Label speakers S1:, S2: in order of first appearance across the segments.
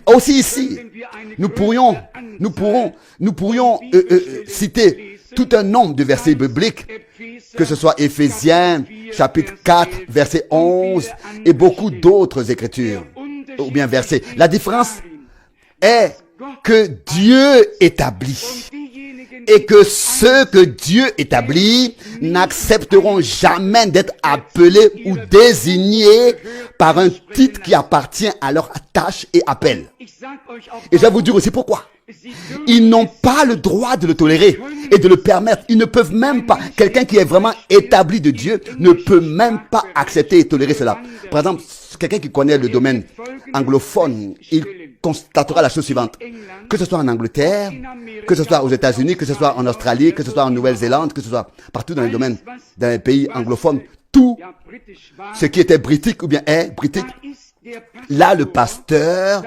S1: Aussi ici, nous pourrions citer tout un nombre de versets bibliques, que ce soit Éphésiens, chapitre 4, verset 11, et beaucoup d'autres écritures, ou bien versets. La différence est que Dieu établit, et que ceux que Dieu établit n'accepteront jamais d'être appelés ou désignés par un titre qui appartient à leur tâche et appel. Et je vais vous dire aussi pourquoi. Ils n'ont pas le droit de le tolérer et de le permettre. Ils ne peuvent même pas. Quelqu'un qui est vraiment établi de Dieu ne peut même pas accepter et tolérer cela. Par exemple, quelqu'un qui connaît le domaine anglophone, il constatera la chose suivante. Que ce soit en Angleterre, que ce soit aux États-Unis, que ce soit en Australie, que ce soit en Nouvelle-Zélande, que ce soit partout dans les domaines, dans les pays anglophones, tout ce qui était britannique ou bien est britannique, là, le pasteur,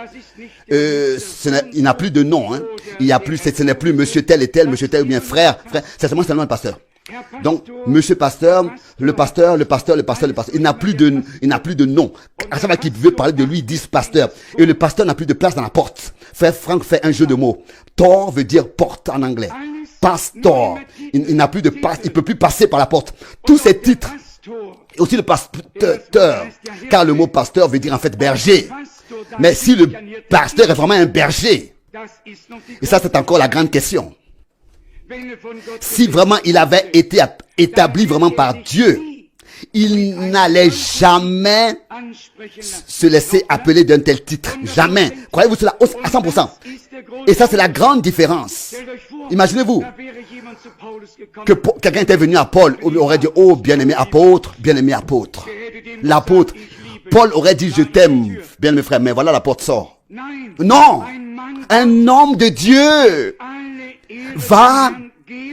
S1: il n'a plus de nom. Hein. Il y a plus, ce n'est plus monsieur tel et tel, monsieur tel ou bien frère. C'est seulement le pasteur. Donc, monsieur pasteur, le pasteur. Il n'a plus de nom. À chaque fois qu'il veut parler de lui, ils disent pasteur. Et le pasteur n'a plus de place dans la porte. Franck fait un jeu de mots. Tor veut dire porte en anglais. Pastor. Il n'a plus de passe. Il peut plus passer par la porte. Tous ces titres. Et aussi le pasteur, car le mot pasteur veut dire en fait berger. Mais si le pasteur est vraiment un berger, et ça c'est encore la grande question, si vraiment il avait été établi vraiment par Dieu, il n'allait jamais se laisser appeler d'un tel titre. Jamais. Croyez-vous cela à 100%? Et ça c'est la grande différence. Imaginez-vous que quelqu'un était venu à Paul, on aurait dit, oh, bien-aimé apôtre, bien-aimé apôtre. L'apôtre, Paul aurait dit, je t'aime, bien-aimé frère, mais voilà, la porte sort. Non, un homme de Dieu va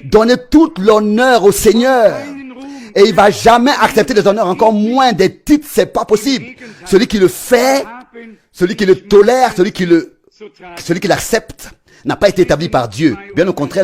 S1: donner toute l'honneur au Seigneur. Et il va jamais accepter des honneurs, encore moins des titres, c'est pas possible. Celui qui le fait, celui qui le tolère, celui qui l'accepte, n'a pas été établi par Dieu. Bien au contraire,